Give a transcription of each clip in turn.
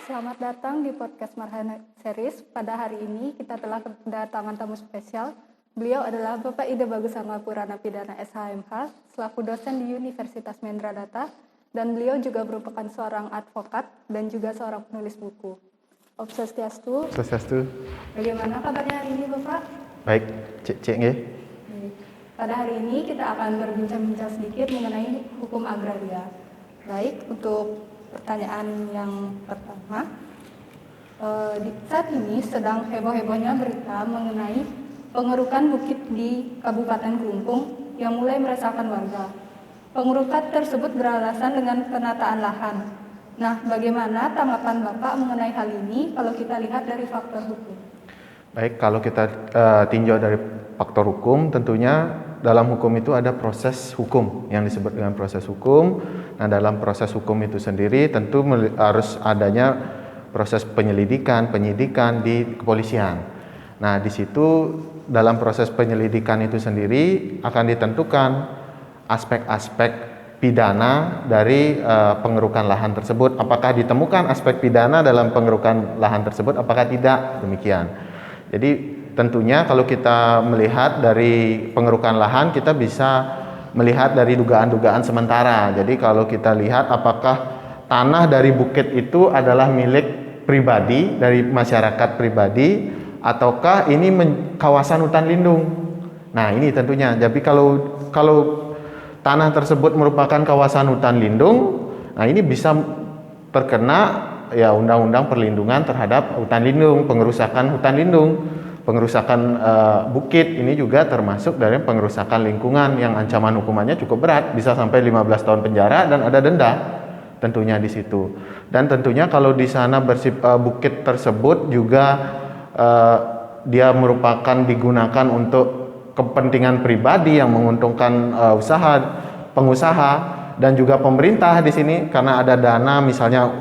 Selamat datang di podcast Marhana Series. Pada hari ini kita telah kedatangan tamu spesial. Beliau adalah Bapak Ida Bagus Angapurana Pidana SHMH, selaku dosen di Universitas Mendra Data, dan beliau juga merupakan seorang advokat dan juga seorang penulis buku. Om Swastiastu. Swastiastu. Bagaimana kabarnya hari ini, Bapak? Baik, cek nggih. Pada hari ini kita akan berbincang-bincang sedikit mengenai hukum agraria. Baik, untuk pertanyaan yang pertama, saat ini sedang heboh-hebohnya berita mengenai pengerukan bukit di Kabupaten Kelungkung yang mulai meresahkan warga. Pengerukan tersebut beralasan dengan penataan lahan. Nah, bagaimana tanggapan Bapak mengenai hal ini kalau kita lihat dari faktor hukum? Baik, kalau kita tinjau dari faktor hukum, tentunya dalam hukum itu ada proses hukum yang disebut dengan proses hukum. Nah, dalam proses hukum itu sendiri tentu harus adanya proses penyelidikan, penyidikan di kepolisian. Nah, di situ dalam proses penyelidikan itu sendiri akan ditentukan aspek-aspek pidana dari pengerukan lahan tersebut. Apakah ditemukan aspek pidana dalam pengerukan lahan tersebut, apakah tidak, demikian. Jadi tentunya kalau kita melihat dari pengerukan lahan, kita bisa melihat dari dugaan-dugaan sementara. Jadi kalau kita lihat apakah tanah dari bukit itu adalah milik pribadi, dari masyarakat pribadi, ataukah ini kawasan hutan lindung. Nah, ini tentunya. Jadi kalau tanah tersebut merupakan kawasan hutan lindung, nah ini bisa terkena ya undang-undang perlindungan terhadap hutan lindung, pengerusakan hutan lindung. Pengerusakan bukit ini juga termasuk dari pengerusakan lingkungan yang ancaman hukumannya cukup berat, bisa sampai 15 tahun penjara dan ada denda tentunya di situ. Dan tentunya kalau di sana bukit tersebut juga dia merupakan digunakan untuk kepentingan pribadi yang menguntungkan pengusaha dan juga pemerintah di sini, karena ada dana, misalnya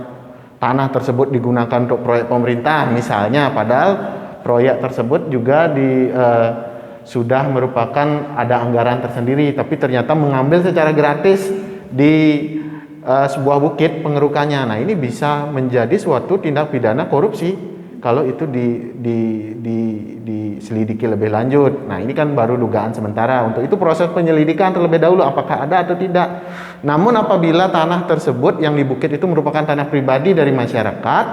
tanah tersebut digunakan untuk proyek pemerintah misalnya, padahal proyek tersebut juga sudah merupakan ada anggaran tersendiri, tapi ternyata mengambil secara gratis di sebuah bukit pengerukannya. Nah, ini bisa menjadi suatu tindak pidana korupsi kalau itu diselidiki lebih lanjut. Nah, ini kan baru dugaan sementara. Untuk itu proses penyelidikan terlebih dahulu apakah ada atau tidak. Namun apabila tanah tersebut yang di bukit itu merupakan tanah pribadi dari masyarakat,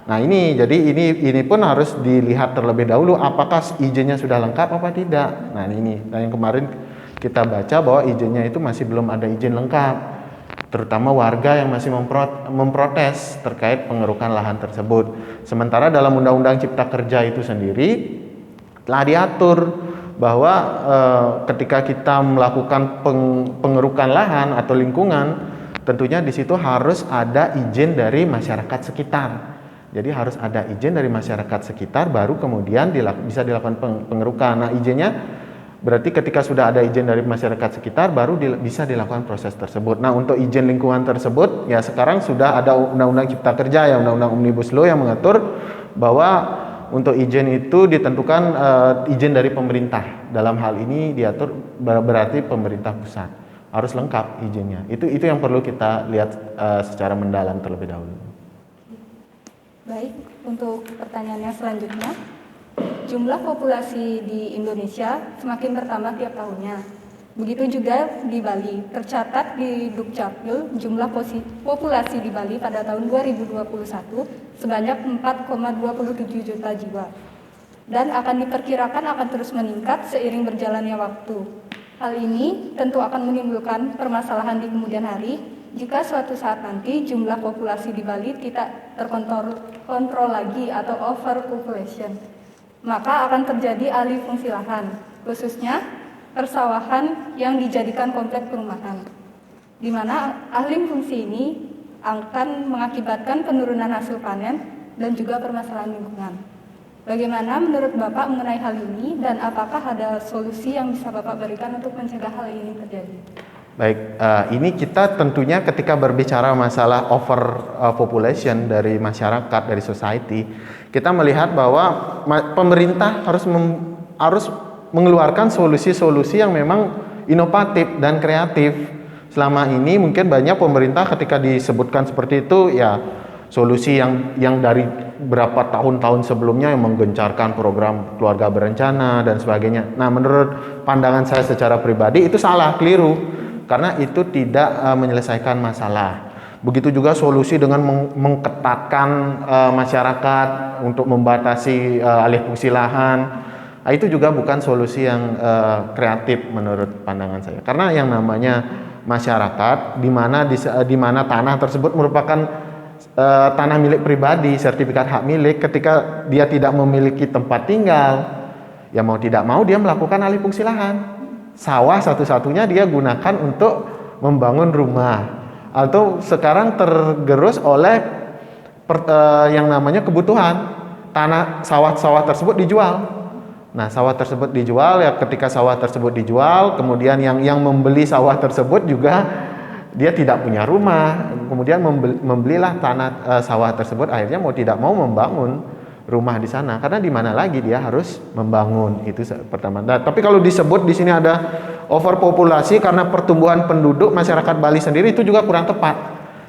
nah ini jadi ini pun harus dilihat terlebih dahulu apakah izinnya sudah lengkap apa tidak. Nah, ini yang kemarin kita baca bahwa izinnya itu masih belum ada izin lengkap, terutama warga yang masih memprotes terkait pengerukan lahan tersebut. Sementara dalam Undang-Undang Cipta Kerja itu sendiri telah diatur bahwa ketika kita melakukan pengerukan lahan atau lingkungan, tentunya di situ harus ada izin dari masyarakat sekitar. Jadi harus ada izin dari masyarakat sekitar baru kemudian bisa dilakukan pengerukan. Nah, izinnya berarti ketika sudah ada izin dari masyarakat sekitar baru bisa dilakukan proses tersebut. Nah, untuk izin lingkungan tersebut ya sekarang sudah ada Undang-Undang Cipta Kerja, ya Undang-Undang Omnibus Law yang mengatur bahwa untuk izin itu ditentukan izin dari pemerintah. Dalam hal ini diatur berarti pemerintah pusat. Harus lengkap izinnya. Itu yang perlu kita lihat secara mendalam terlebih dahulu. Baik, untuk pertanyaan yang selanjutnya, jumlah populasi di Indonesia semakin bertambah tiap tahunnya. Begitu juga di Bali. Tercatat di Dukcapil, jumlah populasi di Bali pada tahun 2021 sebanyak 4,27 juta jiwa. Dan akan diperkirakan akan terus meningkat seiring berjalannya waktu. Hal ini tentu akan menimbulkan permasalahan di kemudian hari jika suatu saat nanti jumlah populasi di Bali tidak terkontrol lagi atau overpopulation, maka akan terjadi alih fungsi lahan, khususnya persawahan yang dijadikan kompleks perumahan, di mana alih fungsi ini akan mengakibatkan penurunan hasil panen dan juga permasalahan lingkungan. Bagaimana menurut Bapak mengenai hal ini dan apakah ada solusi yang bisa Bapak berikan untuk mencegah hal ini terjadi? Baik, ini kita tentunya ketika berbicara masalah overpopulation dari masyarakat, dari society, kita melihat bahwa pemerintah harus mengeluarkan solusi-solusi yang memang inovatif dan kreatif. Selama ini mungkin banyak pemerintah ketika disebutkan seperti itu ya solusi yang dari berapa tahun-tahun sebelumnya yang menggencarkan program keluarga berencana dan sebagainya. Nah, menurut pandangan saya secara pribadi itu salah, keliru, karena itu tidak menyelesaikan masalah. Begitu juga solusi dengan mengketatkan masyarakat untuk membatasi alih fungsi lahan. Nah, itu juga bukan solusi yang kreatif menurut pandangan saya. Karena yang namanya masyarakat di mana tanah tersebut merupakan tanah milik pribadi, sertifikat hak milik, ketika dia tidak memiliki tempat tinggal, ya mau tidak mau dia melakukan alih fungsi lahan. Sawah satu-satunya dia gunakan untuk membangun rumah. Atau sekarang tergerus oleh yang namanya kebutuhan, tanah sawah-sawah tersebut dijual. Nah, sawah tersebut dijual, ya ketika sawah tersebut dijual, kemudian yang membeli sawah tersebut juga dia tidak punya rumah, kemudian membelilah tanah sawah tersebut, akhirnya mau tidak mau membangun rumah di sana, karena di mana lagi dia harus membangun. Itu pertama. Nah, tapi kalau disebut di sini ada overpopulasi karena pertumbuhan penduduk masyarakat Bali sendiri, itu juga kurang tepat.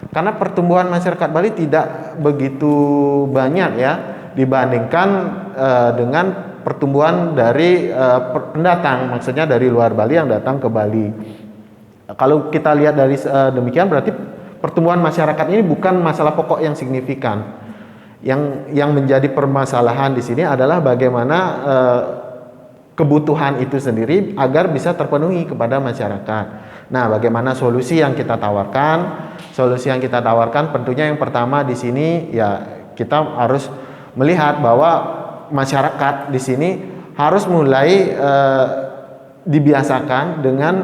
Karena pertumbuhan masyarakat Bali tidak begitu banyak ya dibandingkan dengan pertumbuhan dari pendatang, maksudnya dari luar Bali yang datang ke Bali. Kalau kita lihat dari demikian, berarti pertumbuhan masyarakat ini bukan masalah pokok yang signifikan. Yang menjadi permasalahan di sini adalah bagaimana kebutuhan itu sendiri agar bisa terpenuhi kepada masyarakat. Nah, bagaimana solusi yang kita tawarkan? Solusi yang kita tawarkan tentunya yang pertama di sini ya kita harus melihat bahwa masyarakat di sini harus mulai dibiasakan dengan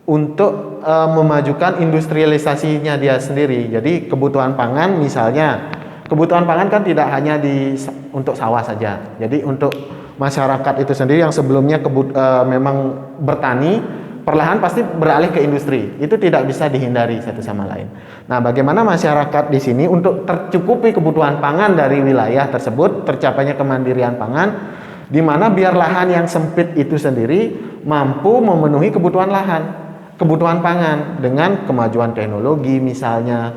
untuk memajukan industrialisasinya dia sendiri. Jadi kebutuhan pangan misalnya, kebutuhan pangan kan tidak hanya untuk sawah saja. Jadi untuk masyarakat itu sendiri yang sebelumnya memang bertani, perlahan pasti beralih ke industri. Itu tidak bisa dihindari satu sama lain. Nah, bagaimana masyarakat di sini untuk tercukupi kebutuhan pangan dari wilayah tersebut, tercapainya kemandirian pangan, di mana biar lahan yang sempit itu sendiri mampu memenuhi kebutuhan pangan dengan kemajuan teknologi misalnya.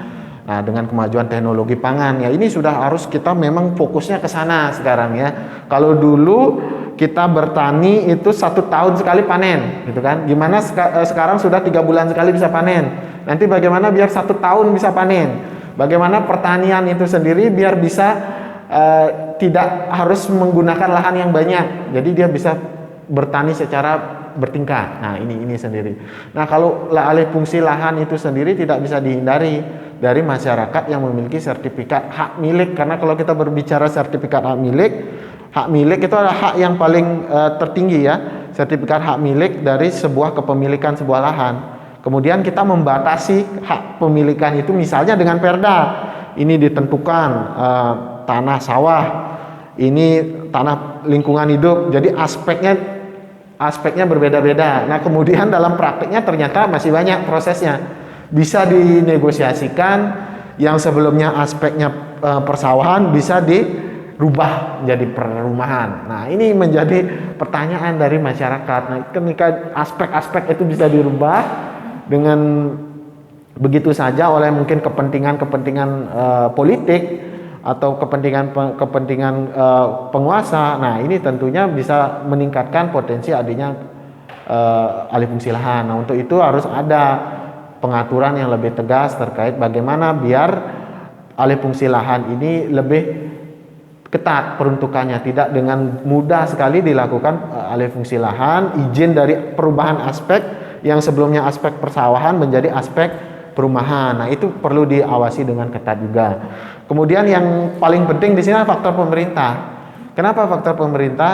Nah, dengan kemajuan teknologi pangan ya ini sudah harus kita memang fokusnya ke sana sekarang ya. Kalau dulu kita bertani itu 1 tahun sekali panen, gitu kan? Gimana sekarang sudah 3 bulan sekali bisa panen. Nanti bagaimana biar 1 tahun bisa panen? Bagaimana pertanian itu sendiri biar bisa tidak harus menggunakan lahan yang banyak. Jadi dia bisa bertani secara bertingkat. Nah, ini sendiri. Nah, kalau alih fungsi lahan itu sendiri tidak bisa dihindari dari masyarakat yang memiliki sertifikat hak milik, karena kalau kita berbicara sertifikat hak milik itu adalah hak yang paling tertinggi ya, sertifikat hak milik dari sebuah kepemilikan sebuah lahan. Kemudian kita membatasi hak pemilikan itu misalnya dengan perda. Ini ditentukan tanah sawah, ini tanah lingkungan hidup. Jadi aspeknya berbeda-beda. Nah, kemudian dalam prakteknya ternyata masih banyak prosesnya. Bisa dinegosiasikan, yang sebelumnya aspeknya persawahan bisa dirubah menjadi perumahan. Nah, ini menjadi pertanyaan dari masyarakat. Nah, ketika aspek-aspek itu bisa dirubah dengan begitu saja oleh mungkin kepentingan politik atau kepentingan penguasa. Nah, ini tentunya bisa meningkatkan potensi adanya alih fungsi lahan. Nah, untuk itu harus ada pengaturan yang lebih tegas terkait bagaimana biar alih fungsi lahan ini lebih ketat peruntukannya, tidak dengan mudah sekali dilakukan alih fungsi lahan, izin dari perubahan aspek yang sebelumnya aspek persawahan menjadi aspek perumahan. Nah, itu perlu diawasi dengan ketat juga. Kemudian yang paling penting di sini adalah faktor pemerintah. Kenapa faktor pemerintah?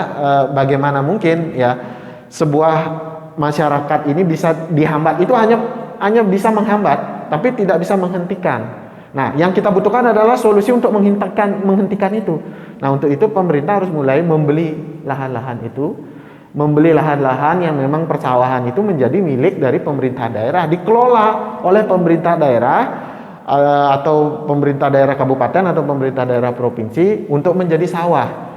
Bagaimana mungkin ya sebuah masyarakat ini bisa dihambat? Itu hanya bisa menghambat, tapi tidak bisa menghentikan. Nah, yang kita butuhkan adalah solusi untuk menghentikan itu. Nah, untuk itu pemerintah harus mulai membeli lahan-lahan itu, membeli lahan-lahan yang memang persawahan itu menjadi milik dari pemerintah daerah, dikelola oleh pemerintah daerah atau pemerintah daerah kabupaten atau pemerintah daerah provinsi untuk menjadi sawah.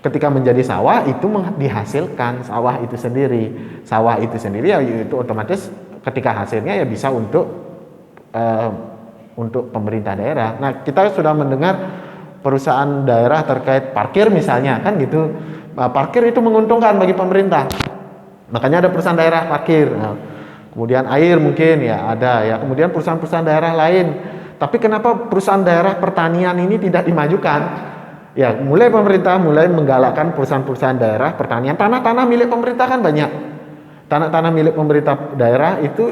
Ketika menjadi sawah itu dihasilkan sawah itu sendiri. Sawah itu sendiri ya itu otomatis ketika hasilnya ya bisa untuk untuk pemerintah daerah. Nah, kita sudah mendengar perusahaan daerah terkait parkir misalnya, kan gitu. Parkir itu menguntungkan bagi pemerintah. Makanya ada perusahaan daerah parkir. Nah, kemudian air mungkin ya ada ya. Kemudian perusahaan-perusahaan daerah lain. Tapi kenapa perusahaan daerah pertanian ini tidak dimajukan? Ya, mulai pemerintah mulai menggalakkan perusahaan-perusahaan daerah pertanian. Tanah-tanah milik pemerintah kan banyak. Tanah-tanah milik pemerintah daerah itu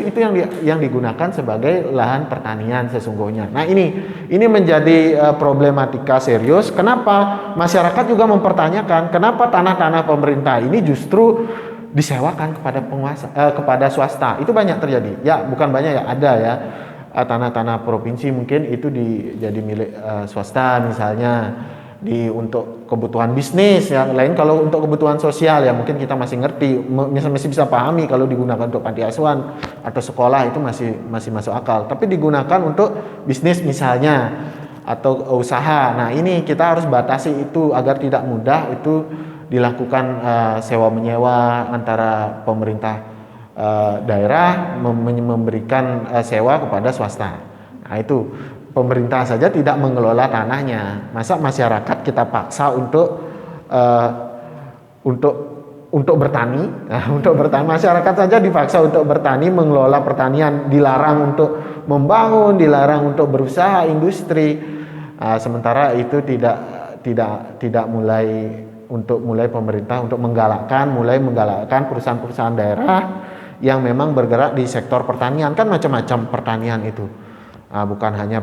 yang digunakan sebagai lahan pertanian sesungguhnya. Nah, ini menjadi problematika serius. Kenapa masyarakat juga mempertanyakan kenapa tanah-tanah pemerintah ini justru disewakan kepada penguasa, kepada swasta. Itu banyak terjadi. Ya, bukan banyak ya, ada ya. Tanah-tanah provinsi mungkin itu jadi milik swasta misalnya untuk kebutuhan bisnis, yang lain kalau untuk kebutuhan sosial ya mungkin kita masih ngerti, masih bisa pahami kalau digunakan untuk panti asuhan atau sekolah itu masih masuk akal. Tapi digunakan untuk bisnis misalnya atau usaha. Nah, ini kita harus batasi itu agar tidak mudah itu dilakukan sewa menyewa antara pemerintah daerah memberikan sewa kepada swasta. Nah, itu pemerintah saja tidak mengelola tanahnya, masa masyarakat kita paksa untuk bertani? Nah, untuk bertani, masyarakat saja dipaksa untuk bertani, mengelola pertanian, dilarang untuk membangun, dilarang untuk berusaha industri. Sementara itu tidak mulai pemerintah untuk menggalakkan perusahaan-perusahaan daerah yang memang bergerak di sektor pertanian. Kan macam-macam pertanian itu. Bukan hanya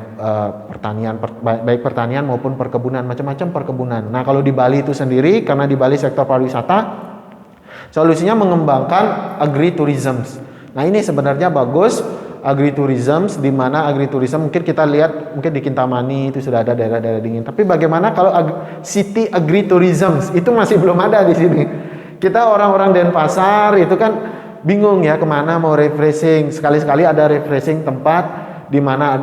pertanian, baik pertanian maupun perkebunan, macam-macam perkebunan. Nah, kalau di Bali itu sendiri, karena di Bali sektor pariwisata, solusinya mengembangkan agritourism. Nah, ini sebenarnya bagus, agritourism, di mana agritourism mungkin kita lihat mungkin di Kintamani itu sudah ada daerah-daerah dingin. Tapi bagaimana kalau city agritourism itu masih belum ada di sini. Kita orang-orang Denpasar itu kan bingung ya kemana mau refreshing. Sekali-sekali ada refreshing tempat di mana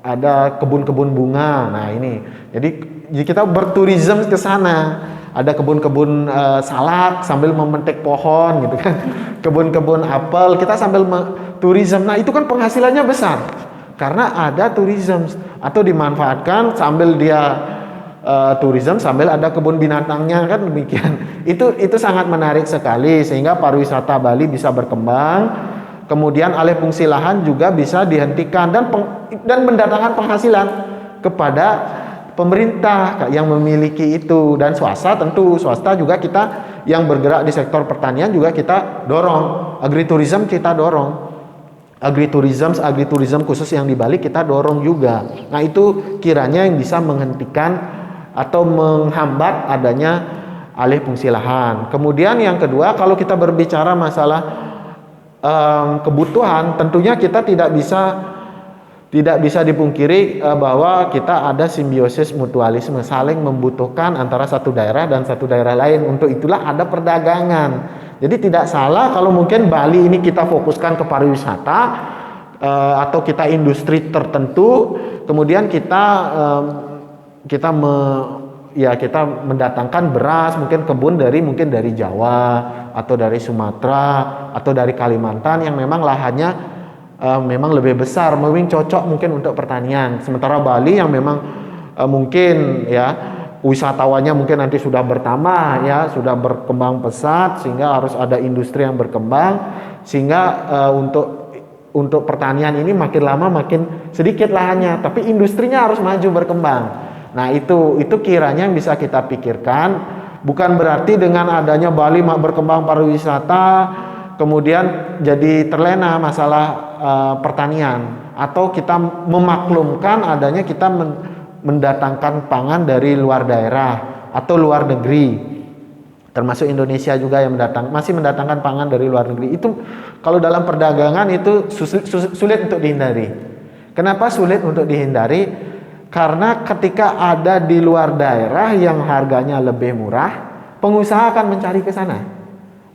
ada kebun-kebun bunga. Nah, ini jadi kita berturism ke sana, ada kebun-kebun salak sambil memetik pohon gitu kan, kebun-kebun apel kita sambil turism. Nah, itu kan penghasilannya besar karena ada turism, atau dimanfaatkan sambil dia turism sambil ada kebun binatangnya, kan demikian. Itu sangat menarik sekali sehingga pariwisata Bali bisa berkembang. Kemudian alih fungsi lahan juga bisa dihentikan dan mendatangkan penghasilan kepada pemerintah yang memiliki itu, dan swasta juga kita yang bergerak di sektor pertanian juga kita dorong, agritourism kita dorong. Agritourism khusus yang di Bali kita dorong juga. Nah, itu kiranya yang bisa menghentikan atau menghambat adanya alih fungsi lahan. Kemudian yang kedua, kalau kita berbicara masalah kebutuhan, tentunya kita tidak bisa dipungkiri bahwa kita ada simbiosis mutualisme, saling membutuhkan antara satu daerah dan satu daerah lain. Untuk itulah ada perdagangan. Jadi tidak salah kalau mungkin Bali ini kita fokuskan ke pariwisata atau kita industri tertentu, kemudian kita mendatangkan beras, mungkin kebun dari Jawa atau dari Sumatera atau dari Kalimantan yang memang lahannya memang lebih besar, mungkin cocok mungkin untuk pertanian. Sementara Bali yang memang mungkin ya wisatawannya mungkin nanti sudah bertambah ya, sudah berkembang pesat sehingga harus ada industri yang berkembang, sehingga untuk pertanian ini makin lama makin sedikit lahannya, tapi industrinya harus maju berkembang. Nah, itu kiranya yang bisa kita pikirkan. Bukan berarti dengan adanya Bali berkembang pariwisata kemudian jadi terlena masalah pertanian, atau kita memaklumkan adanya kita mendatangkan pangan dari luar daerah atau luar negeri, termasuk Indonesia juga yang masih mendatangkan pangan dari luar negeri. Itu kalau dalam perdagangan itu sulit untuk dihindari. Kenapa sulit untuk dihindari? Karena ketika ada di luar daerah yang harganya lebih murah, pengusaha akan mencari ke sana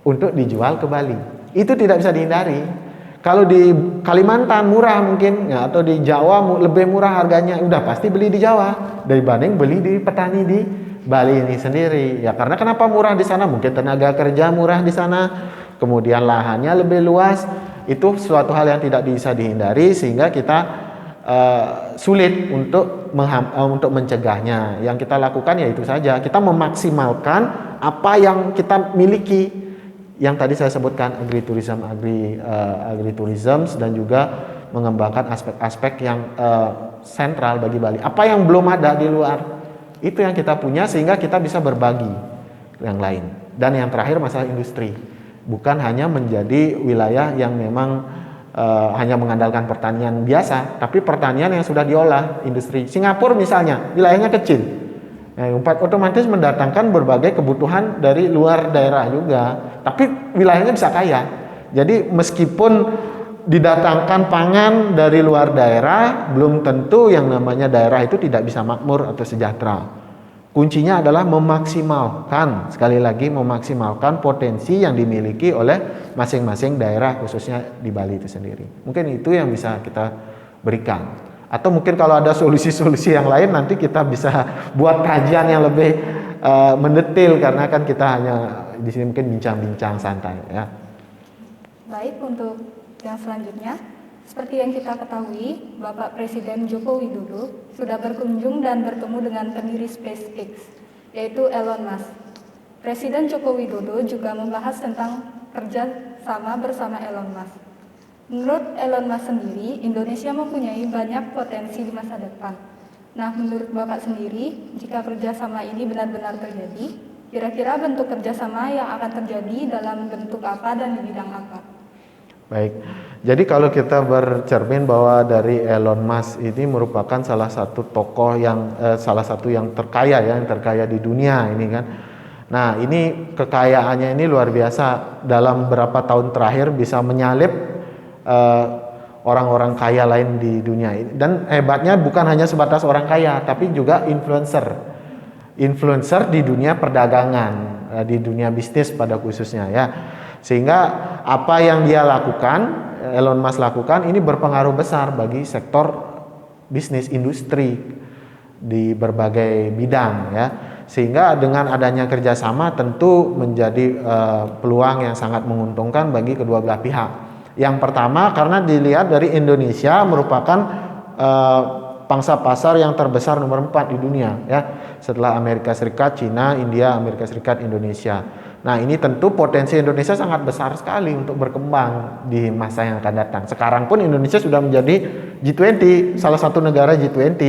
untuk dijual ke Bali. Itu tidak bisa dihindari. Kalau di Kalimantan murah mungkin ya, atau di Jawa lebih murah harganya, udah pasti beli di Jawa dibanding beli di petani di Bali ini sendiri. Ya karena kenapa murah di sana? Mungkin tenaga kerja murah di sana, kemudian lahannya lebih luas. Itu suatu hal yang tidak bisa dihindari, sehingga kita sulit untuk untuk mencegahnya. Yang kita lakukan ya itu saja, kita memaksimalkan apa yang kita miliki, yang tadi saya sebutkan agritourism, agritourism, dan juga mengembangkan aspek-aspek yang sentral bagi Bali. Apa yang belum ada di luar, itu yang kita punya sehingga kita bisa berbagi yang lain. Dan yang terakhir masalah industri, bukan hanya menjadi wilayah yang memang hanya mengandalkan pertanian biasa, tapi pertanian yang sudah diolah industri. Singapura misalnya, wilayahnya kecil, otomatis mendatangkan berbagai kebutuhan dari luar daerah juga, tapi wilayahnya bisa kaya. Jadi meskipun didatangkan pangan dari luar daerah, belum tentu yang namanya daerah itu tidak bisa makmur atau sejahtera. Kuncinya adalah memaksimalkan, sekali lagi memaksimalkan potensi yang dimiliki oleh masing-masing daerah, khususnya di Bali itu sendiri. Mungkin itu yang bisa kita berikan. Atau mungkin kalau ada solusi-solusi yang lain, nanti kita bisa buat kajian yang lebih mendetil, karena kan kita hanya di sini mungkin bincang-bincang santai ya. Baik, untuk yang selanjutnya, seperti yang kita ketahui, Bapak Presiden Joko Widodo sudah berkunjung dan bertemu dengan pendiri SpaceX, yaitu Elon Musk. Presiden Joko Widodo juga membahas tentang kerja sama bersama Elon Musk. Menurut Elon Musk sendiri, Indonesia mempunyai banyak potensi di masa depan. Nah, menurut Bapak sendiri, jika kerjasama ini benar-benar terjadi, kira-kira bentuk kerjasama yang akan terjadi dalam bentuk apa dan di bidang apa? Baik, jadi kalau kita bercermin bahwa dari Elon Musk ini merupakan salah satu tokoh yang salah satu yang terkaya ya, yang terkaya di dunia ini kan. Nah, ini kekayaannya ini luar biasa, dalam beberapa tahun terakhir bisa menyalip orang-orang kaya lain di dunia ini. Dan hebatnya bukan hanya sebatas orang kaya, tapi juga influencer di dunia perdagangan, di dunia bisnis pada khususnya ya. Sehingga apa yang dia lakukan, Elon Musk lakukan, ini berpengaruh besar bagi sektor bisnis industri di berbagai bidang ya. Sehingga dengan adanya kerjasama tentu menjadi peluang yang sangat menguntungkan bagi kedua belah pihak. Yang pertama, karena dilihat dari Indonesia merupakan pangsa pasar yang terbesar nomor 4 di dunia ya, setelah Amerika Serikat, Cina, India, Amerika Serikat, Indonesia. Nah, ini tentu potensi Indonesia sangat besar sekali untuk berkembang di masa yang akan datang. Sekarang pun Indonesia sudah menjadi G20, salah satu negara G20,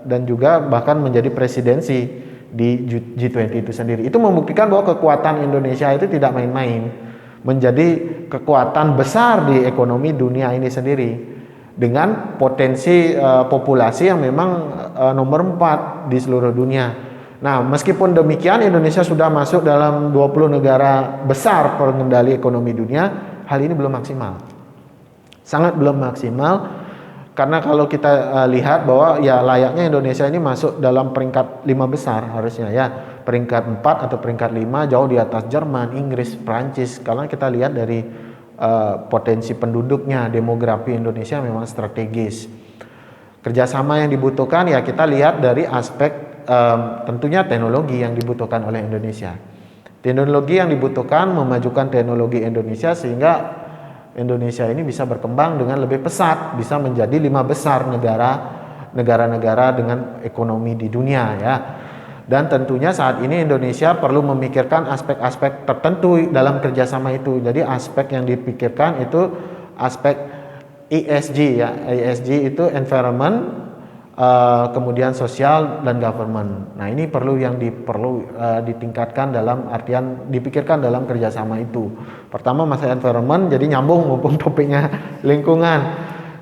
dan juga bahkan menjadi presidensi di G20 itu sendiri. Itu membuktikan bahwa kekuatan Indonesia itu tidak main-main, menjadi kekuatan besar di ekonomi dunia ini sendiri, dengan potensi populasi yang memang nomor 4 di seluruh dunia. Nah, meskipun demikian Indonesia sudah masuk dalam 20 negara besar pengendali ekonomi dunia, hal ini belum maksimal. Sangat belum maksimal, karena kalau kita lihat bahwa ya layaknya Indonesia ini masuk dalam peringkat 5 besar harusnya ya. Peringkat 4 atau peringkat 5 jauh di atas Jerman, Inggris, Prancis. Karena kita lihat dari potensi penduduknya, demografi Indonesia memang strategis. Kerjasama yang dibutuhkan ya kita lihat dari aspek tentunya teknologi yang dibutuhkan oleh Indonesia. Teknologi yang dibutuhkan memajukan teknologi Indonesia sehingga Indonesia ini bisa berkembang dengan lebih pesat, bisa menjadi 5 besar negara-negara dengan ekonomi di dunia ya. Dan tentunya saat ini Indonesia perlu memikirkan aspek-aspek tertentu dalam kerjasama itu. Jadi aspek yang dipikirkan itu aspek ESG ya. ESG itu environment, kemudian sosial dan government. Nah, ini perlu ditingkatkan dalam artian dipikirkan dalam kerjasama itu. Pertama masalah environment, jadi nyambung mumpung topiknya lingkungan.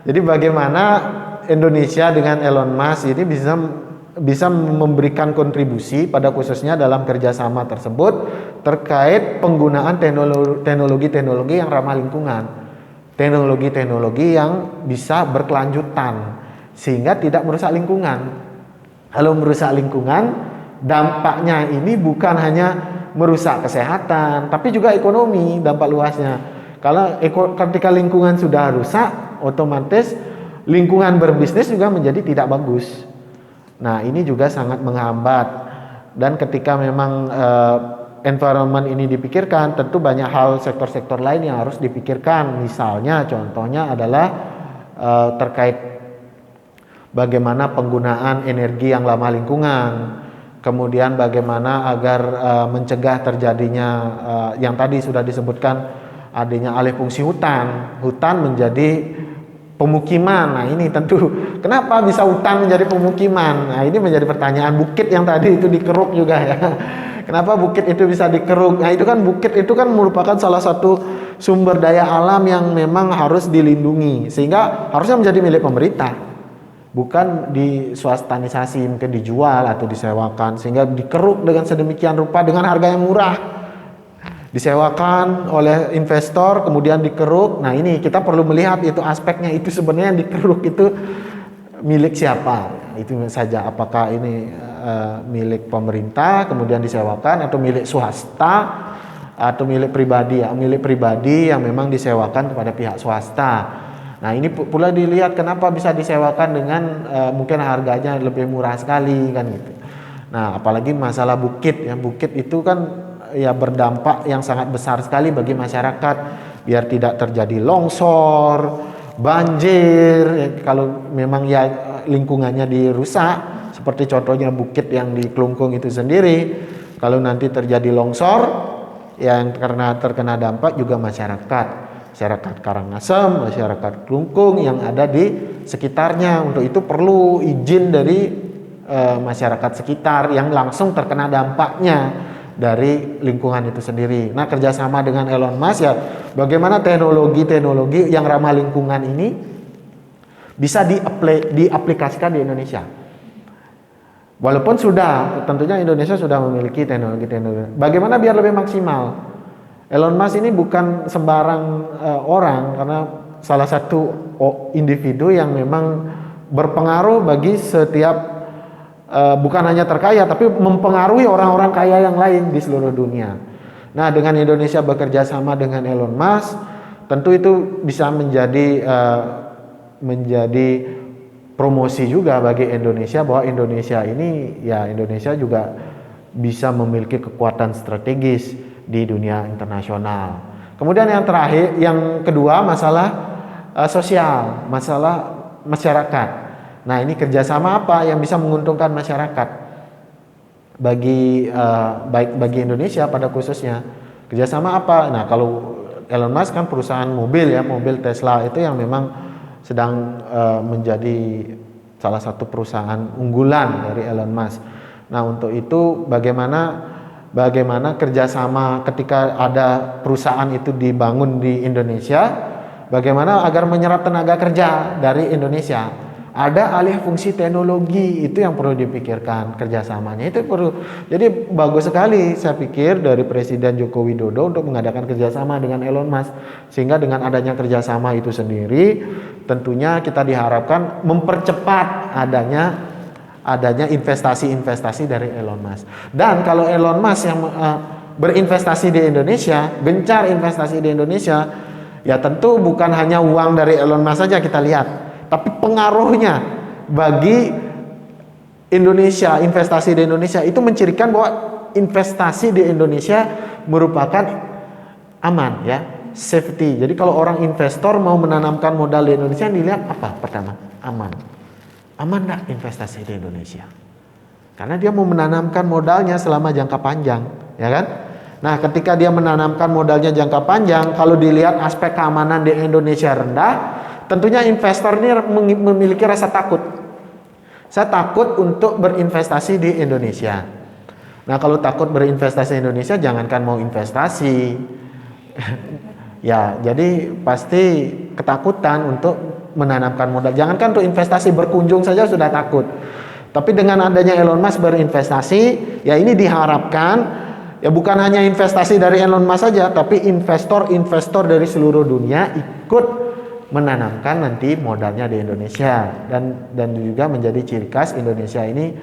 Jadi bagaimana Indonesia dengan Elon Musk ini bisa memberikan kontribusi pada khususnya dalam kerjasama tersebut terkait penggunaan teknologi-teknologi yang ramah lingkungan, teknologi-teknologi yang bisa berkelanjutan sehingga tidak merusak lingkungan. Kalau merusak lingkungan, dampaknya ini bukan hanya merusak kesehatan, tapi juga ekonomi, dampak luasnya. Kalau ketika lingkungan sudah rusak, otomatis lingkungan berbisnis juga menjadi tidak bagus. Nah, ini juga sangat menghambat. Dan ketika memang environment ini dipikirkan, tentu banyak hal sektor-sektor lain yang harus dipikirkan. Misalnya, contohnya adalah terkait bagaimana penggunaan energi yang ramah lingkungan, kemudian bagaimana agar mencegah terjadinya yang tadi sudah disebutkan adanya alih fungsi hutan menjadi pemukiman. Nah ini tentu kenapa bisa hutan menjadi pemukiman? Nah ini menjadi pertanyaan. Bukit yang tadi itu dikeruk juga ya. Kenapa bukit itu bisa dikeruk? Nah itu kan bukit itu kan merupakan salah satu sumber daya alam yang memang harus dilindungi, sehingga harusnya menjadi milik pemerintah, bukan diswastanisasi, mungkin dijual atau disewakan, sehingga dikeruk dengan sedemikian rupa dengan harga yang murah, disewakan oleh investor kemudian dikeruk. Nah ini kita perlu melihat itu aspeknya, itu sebenarnya yang dikeruk itu milik siapa, itu saja, apakah ini milik pemerintah kemudian disewakan atau milik swasta atau milik pribadi. Ya, milik pribadi yang memang disewakan kepada pihak swasta. Nah ini pula dilihat kenapa bisa disewakan dengan mungkin harganya lebih murah sekali kan gitu. Nah apalagi masalah bukit ya, bukit itu kan ya berdampak yang sangat besar sekali bagi masyarakat, biar tidak terjadi longsor, banjir ya, kalau memang ya lingkungannya dirusak, seperti contohnya bukit yang di Klungkung itu sendiri. Kalau nanti terjadi longsor yang karena terkena dampak juga masyarakat Karangasem, masyarakat Klungkung yang ada di sekitarnya. Untuk itu perlu izin dari masyarakat sekitar yang langsung terkena dampaknya dari lingkungan itu sendiri. Nah kerjasama dengan Elon Musk ya, bagaimana teknologi yang ramah lingkungan ini bisa diaplikasikan di Indonesia. Walaupun tentunya Indonesia sudah memiliki teknologi. Bagaimana biar lebih maksimal? Elon Musk ini bukan sembarang orang, karena salah satu individu yang memang berpengaruh bagi setiap bukan hanya terkaya, tapi mempengaruhi orang-orang kaya yang lain di seluruh dunia. Nah, dengan Indonesia bekerja sama dengan Elon Musk, tentu itu bisa menjadi promosi juga bagi Indonesia, bahwa Indonesia ini ya Indonesia juga bisa memiliki kekuatan strategis di dunia internasional. Kemudian yang kedua masalah sosial, masalah masyarakat. Nah ini kerjasama apa yang bisa menguntungkan masyarakat baik bagi Indonesia pada khususnya, kerjasama apa? Nah kalau Elon Musk kan perusahaan mobil ya, mobil Tesla itu yang memang sedang menjadi salah satu perusahaan unggulan dari Elon Musk. Nah untuk itu bagaimana kerjasama ketika ada perusahaan itu dibangun di Indonesia, bagaimana agar menyerap tenaga kerja dari Indonesia. Ada alih fungsi teknologi, itu yang perlu dipikirkan kerjasamanya, itu perlu. Jadi bagus sekali saya pikir dari Presiden Joko Widodo untuk mengadakan kerjasama dengan Elon Musk, sehingga dengan adanya kerjasama itu sendiri tentunya kita diharapkan mempercepat adanya investasi dari Elon Musk. Dan kalau Elon Musk yang berinvestasi di Indonesia, gencar investasi di Indonesia, ya tentu bukan hanya uang dari Elon Musk saja kita lihat, tapi pengaruhnya bagi Indonesia, investasi di Indonesia itu mencirikan bahwa investasi di Indonesia merupakan aman ya, safety. Jadi kalau orang investor mau menanamkan modal di Indonesia, dilihat apa pertama? Aman nggak investasi di Indonesia? Karena dia mau menanamkan modalnya selama jangka panjang, ya kan? Nah, ketika dia menanamkan modalnya jangka panjang, kalau dilihat aspek keamanan di Indonesia rendah, tentunya investor ini memiliki rasa takut. Saya takut untuk berinvestasi di Indonesia. Nah, kalau takut berinvestasi di Indonesia, jangankan mau investasi. Ya, jadi pasti ketakutan untuk menanamkan modal. Jangankan untuk investasi, berkunjung saja sudah takut. Tapi dengan adanya Elon Musk berinvestasi, ya ini diharapkan ya bukan hanya investasi dari Elon Musk saja, tapi investor-investor dari seluruh dunia ikut menanamkan nanti modalnya di Indonesia, dan juga menjadi ciri khas Indonesia ini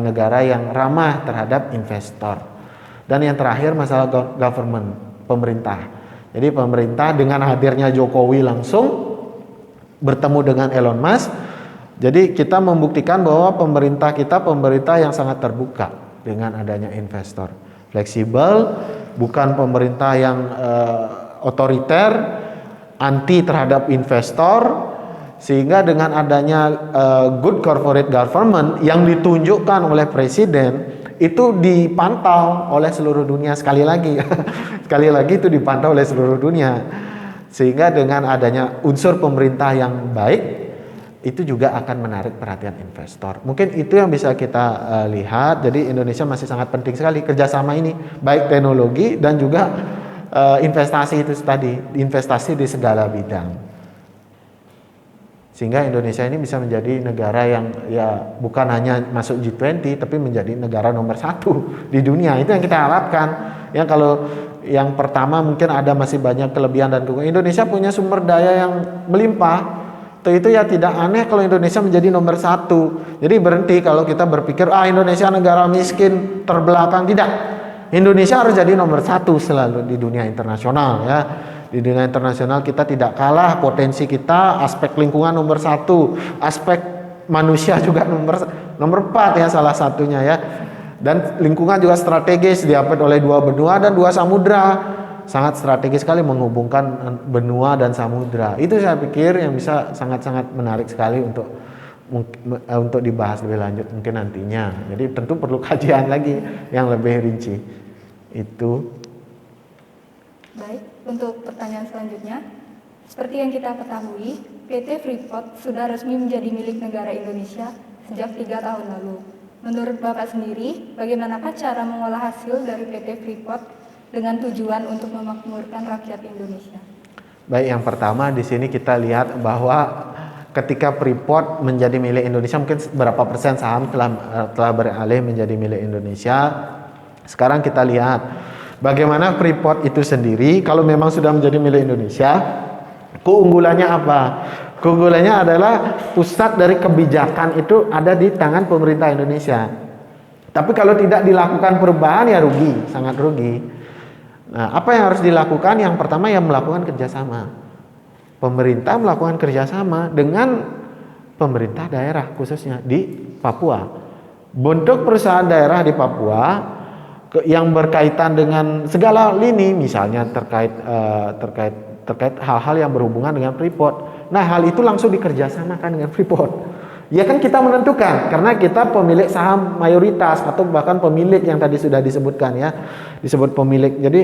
negara yang ramah terhadap investor. Dan yang terakhir masalah government, pemerintah. Jadi pemerintah dengan hadirnya Jokowi langsung bertemu dengan Elon Musk, jadi kita membuktikan bahwa pemerintah kita pemerintah yang sangat terbuka dengan adanya investor, fleksibel, bukan pemerintah yang otoriter, anti terhadap investor, Sehingga dengan adanya good corporate government yang ditunjukkan oleh presiden itu dipantau oleh seluruh dunia sekali lagi. Sekali lagi itu dipantau oleh seluruh dunia. Sehingga dengan adanya unsur pemerintah yang baik itu juga akan menarik perhatian investor. Mungkin itu yang bisa kita lihat. Jadi Indonesia masih sangat penting sekali kerjasama ini, baik teknologi dan juga investasi itu tadi, investasi di segala bidang. Sehingga Indonesia ini bisa menjadi negara yang ya bukan hanya masuk G20 tapi menjadi negara nomor 1 di dunia. Itu yang kita harapkan. Ya kalau yang pertama mungkin ada masih banyak kelebihan dan kekurangan. Indonesia punya sumber daya yang melimpah. Itu ya tidak aneh kalau Indonesia menjadi nomor 1. Jadi berhenti kalau kita berpikir Indonesia negara miskin terbelakang. Tidak. Indonesia harus jadi nomor 1 selalu di dunia internasional ya. Di dunia internasional kita tidak kalah, potensi kita, aspek lingkungan nomor 1, aspek manusia juga nomor 4 ya salah satunya ya. Dan lingkungan juga strategis, diapit oleh 2 benua dan 2 samudra. Sangat strategis sekali menghubungkan benua dan samudra. Itu saya pikir yang bisa sangat-sangat menarik sekali untuk dibahas lebih lanjut mungkin nantinya. Jadi tentu perlu kajian lagi yang lebih rinci. Itu. Baik, untuk pertanyaan selanjutnya, seperti yang kita ketahui, PT Freeport sudah resmi menjadi milik negara Indonesia sejak 3 tahun lalu. Menurut Bapak sendiri, bagaimanakah cara mengolah hasil dari PT Freeport dengan tujuan untuk memakmurkan rakyat Indonesia? Baik, yang pertama di sini kita lihat bahwa ketika Freeport menjadi milik Indonesia, mungkin berapa persen saham telah beralih menjadi milik Indonesia. Sekarang kita lihat bagaimana Freeport itu sendiri kalau memang sudah menjadi milik Indonesia, keunggulannya apa? Keunggulannya adalah pusat dari kebijakan itu ada di tangan pemerintah Indonesia. Tapi kalau tidak dilakukan perubahan ya rugi, sangat rugi. Nah, apa yang harus dilakukan? Yang pertama yang melakukan kerjasama. Pemerintah melakukan kerjasama dengan pemerintah daerah khususnya di Papua. Bentuk perusahaan daerah di Papua yang berkaitan dengan segala lini, misalnya terkait hal-hal yang berhubungan dengan Freeport. Nah, hal itu langsung dikerjasamakan dengan Freeport. Ya kan kita menentukan karena kita pemilik saham mayoritas atau bahkan pemilik yang tadi sudah disebutkan ya, disebut pemilik. Jadi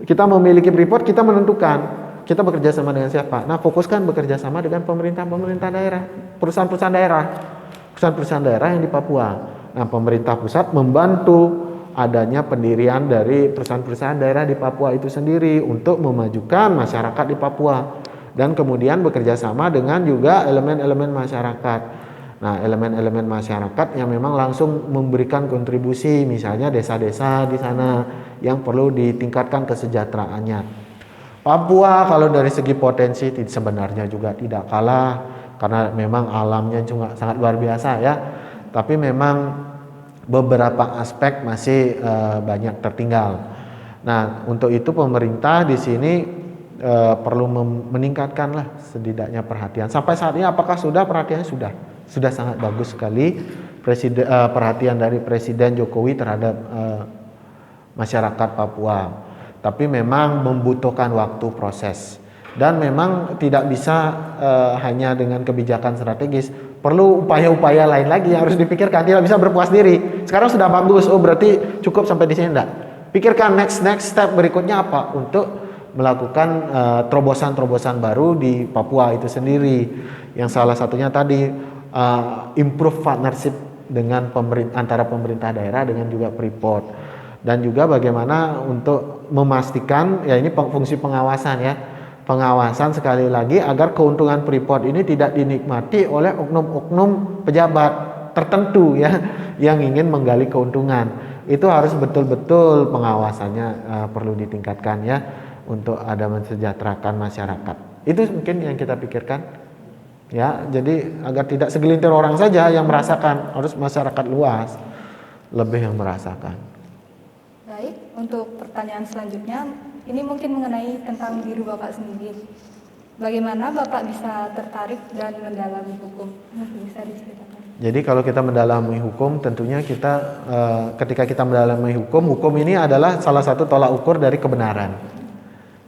kita memiliki Freeport, kita menentukan kita bekerja sama dengan siapa. Nah, fokuskan bekerja sama dengan pemerintah daerah, perusahaan-perusahaan daerah yang di Papua. Nah, pemerintah pusat membantu adanya pendirian dari perusahaan-perusahaan daerah di Papua itu sendiri untuk memajukan masyarakat di Papua dan kemudian bekerja sama dengan juga elemen-elemen masyarakat. Nah, elemen-elemen masyarakat yang memang langsung memberikan kontribusi, misalnya desa-desa di sana yang perlu ditingkatkan kesejahteraannya. Papua kalau dari segi potensi sebenarnya juga tidak kalah karena memang alamnya juga sangat luar biasa ya. Tapi memang beberapa aspek masih banyak tertinggal. Nah, untuk itu pemerintah di sini perlu meningkatkanlah setidaknya perhatian. Sampai saat ini apakah sudah perhatiannya sudah sangat bagus sekali perhatian dari Presiden Jokowi terhadap masyarakat Papua. Tapi memang membutuhkan waktu proses dan memang tidak bisa hanya dengan kebijakan strategis. Perlu upaya-upaya lain lagi yang harus dipikirkan. Tidak bisa berpuas diri. Sekarang sudah bagus, berarti cukup sampai di sini enggak. Pikirkan next step berikutnya apa untuk melakukan terobosan-terobosan baru di Papua itu sendiri. Yang salah satunya tadi improve partnership dengan antara pemerintah daerah dengan juga Freeport. Dan juga bagaimana untuk memastikan ya ini fungsi pengawasan ya. Pengawasan sekali lagi agar keuntungan Freeport ini tidak dinikmati oleh oknum-oknum pejabat tertentu ya yang ingin menggali keuntungan. Itu harus betul-betul pengawasannya perlu ditingkatkan ya untuk ada mensejahterakan masyarakat. Itu mungkin yang kita pikirkan ya. Jadi agar tidak segelintir orang saja yang merasakan, harus masyarakat luas lebih yang merasakan. Baik, untuk pertanyaan selanjutnya ini mungkin mengenai tentang diri Bapak sendiri. Bagaimana Bapak bisa tertarik dan mendalami hukum? Bisa diceritakan. Jadi kalau kita mendalami hukum, tentunya kita ketika kita mendalami hukum ini adalah salah satu tolak ukur dari kebenaran.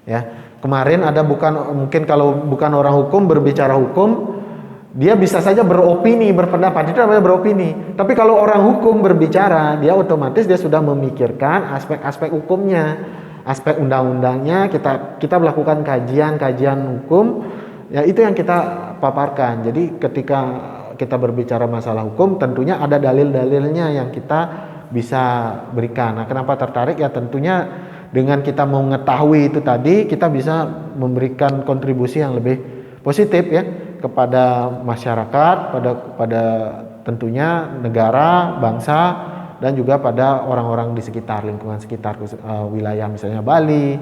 Ya, kemarin ada mungkin kalau bukan orang hukum berbicara hukum, Dia bisa saja beropini, berpendapat, itu namanya beropini. Tapi kalau orang hukum berbicara, dia otomatis dia sudah memikirkan aspek-aspek hukumnya, aspek undang-undangnya. Kita melakukan kajian hukum, ya itu yang kita paparkan. Jadi ketika kita berbicara masalah hukum, tentunya ada dalil-dalilnya yang kita bisa berikan. Nah, kenapa tertarik? Ya tentunya dengan kita mengetahui itu tadi, kita bisa memberikan kontribusi yang lebih positif ya kepada masyarakat, pada tentunya negara, bangsa, dan juga pada orang-orang di sekitar, lingkungan sekitar wilayah misalnya Bali,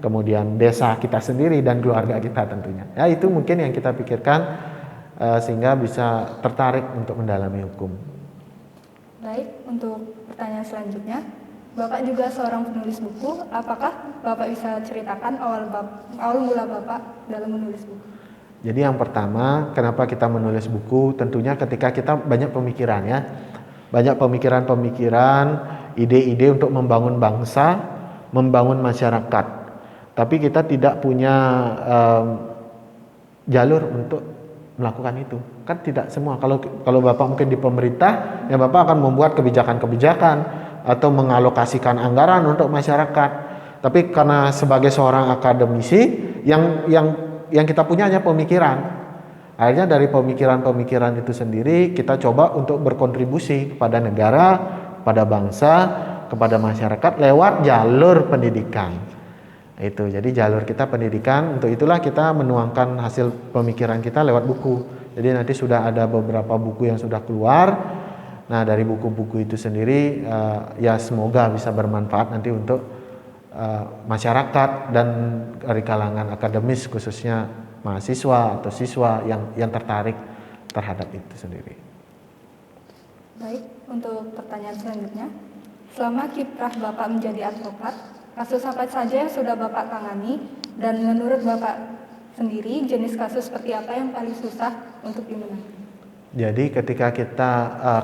kemudian desa kita sendiri dan keluarga kita tentunya. Ya itu mungkin yang kita pikirkan sehingga bisa tertarik untuk mendalami hukum. Baik, untuk pertanyaan selanjutnya, Bapak juga seorang penulis buku. Apakah Bapak bisa ceritakan awal mula Bapak dalam menulis buku? Jadi yang pertama, kenapa kita menulis buku? Tentunya ketika kita banyak pemikiran ya, banyak pemikiran-pemikiran, ide-ide untuk membangun bangsa, membangun masyarakat. Tapi kita tidak punya jalur untuk melakukan itu. Kan tidak semua. Kalau Bapak mungkin di pemerintah, ya Bapak akan membuat kebijakan-kebijakan atau mengalokasikan anggaran untuk masyarakat. Tapi karena sebagai seorang akademisi yang kita punya hanya pemikiran. Akhirnya dari pemikiran-pemikiran itu sendiri kita coba untuk berkontribusi kepada negara, pada bangsa, kepada masyarakat lewat jalur pendidikan. Itu. Jadi jalur kita pendidikan, untuk itulah kita menuangkan hasil pemikiran kita lewat buku. Jadi nanti sudah ada beberapa buku yang sudah keluar. Nah, dari buku-buku itu sendiri ya semoga bisa bermanfaat nanti untuk masyarakat dan dari kalangan akademis khususnya mahasiswa atau siswa yang tertarik terhadap itu sendiri. Baik, untuk pertanyaan selanjutnya, selama kiprah Bapak menjadi advokat, kasus apa saja yang sudah Bapak tangani dan menurut Bapak sendiri jenis kasus seperti apa yang paling susah untuk dimenangani? Jadi ketika kita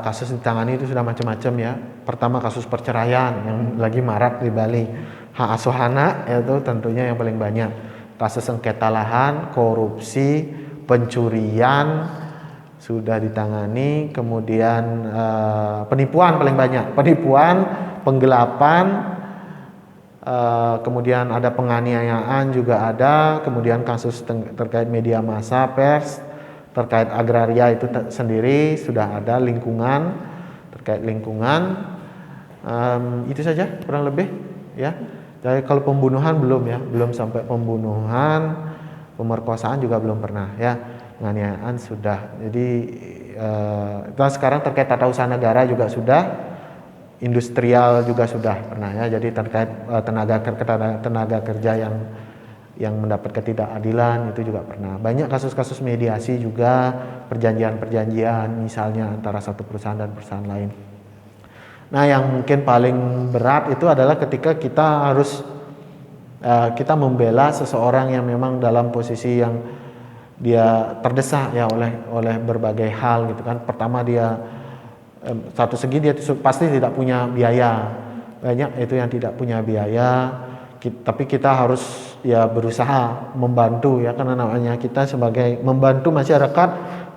kasus ditangani itu sudah macam-macam ya. Pertama kasus perceraian yang lagi marak di Bali. Hak asuh anak itu tentunya yang paling banyak. Kasus sengketa lahan, korupsi, pencurian sudah ditangani. Kemudian penipuan paling banyak. Penipuan, penggelapan, kemudian ada penganiayaan juga ada. Kemudian kasus terkait media massa, pers. Terkait agraria itu sendiri sudah ada, lingkungan, terkait lingkungan, itu saja kurang lebih ya. Jadi kalau pembunuhan belum ya, belum sampai pembunuhan, pemerkosaan juga belum pernah ya, penganiayaan sudah. Jadi sekarang terkait tata usaha negara juga sudah, industrial juga sudah pernah ya. Jadi terkait tenaga kerja yang mendapat ketidakadilan itu juga pernah. Banyak kasus-kasus mediasi juga, perjanjian-perjanjian misalnya antara satu perusahaan dan perusahaan lain. Nah, yang mungkin paling berat itu adalah ketika kita harus kita membela seseorang yang memang dalam posisi yang dia terdesak ya oleh berbagai hal gitu kan. Pertama dia satu segi dia pasti tidak punya biaya. Banyak itu yang tidak punya biaya. Tapi kita harus ya berusaha membantu ya, karena namanya kita sebagai membantu masyarakat,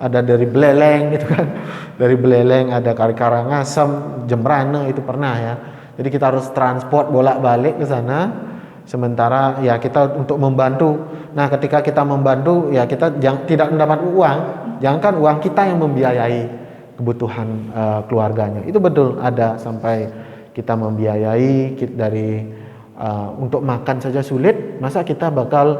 ada dari Beleleng gitu kan, dari Beleleng ada Karangasem, Jembrana itu pernah ya. Jadi kita harus transport bolak-balik ke sana, sementara ya kita untuk membantu. Nah ketika kita membantu ya kita tidak mendapat uang, jangankan uang, kita yang membiayai kebutuhan keluarganya. Itu betul ada sampai kita membiayai dari untuk makan saja sulit, masa kita bakal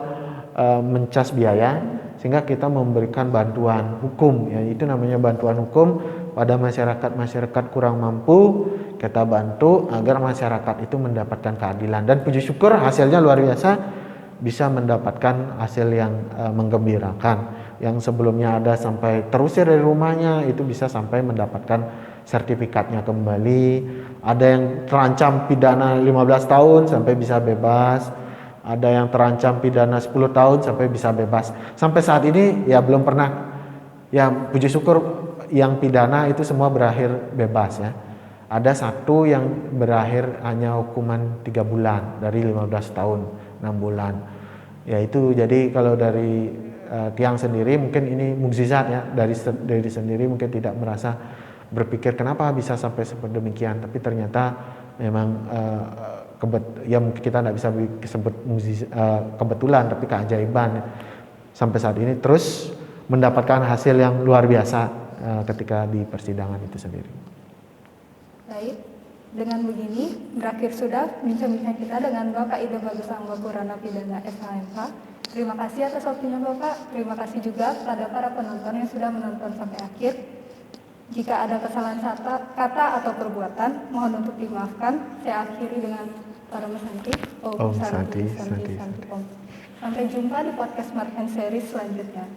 mencas biaya, sehingga kita memberikan bantuan hukum ya, itu namanya bantuan hukum pada masyarakat kurang mampu. Kita bantu agar masyarakat itu mendapatkan keadilan, dan puji syukur hasilnya luar biasa, bisa mendapatkan hasil yang menggembirakan. Yang sebelumnya ada sampai terusir dari rumahnya itu bisa sampai mendapatkan sertifikatnya kembali. Ada yang terancam pidana 15 tahun sampai bisa bebas. Ada yang terancam pidana 10 tahun sampai bisa bebas. Sampai saat ini ya belum pernah, ya puji syukur yang pidana itu semua berakhir bebas ya. Ada satu yang berakhir hanya hukuman 3 bulan dari 15 tahun 6 bulan. Ya itu jadi kalau dari Tiang sendiri mungkin ini mukjizat ya, dari diri sendiri mungkin tidak merasa berpikir kenapa bisa sampai seperti demikian, tapi ternyata memang ya mungkin kita tidak bisa disebut kebetulan, tapi keajaiban sampai saat ini terus mendapatkan hasil yang luar biasa ketika di persidangan itu sendiri. Baik, dengan begini berakhir sudah bincang-bincang kita dengan Bapak Ida Bagus Anggapurana Pidana SHMK. Terima kasih atas waktunya Bapak. Terima kasih juga kepada para penonton yang sudah menonton sampai akhir. Jika ada kesalahan kata atau perbuatan, mohon untuk dimaafkan. Saya akhiri dengan Parama Santi. Om Santi, Santi, Santi. Om. Sampai jumpa di podcast Smart Hand Series selanjutnya.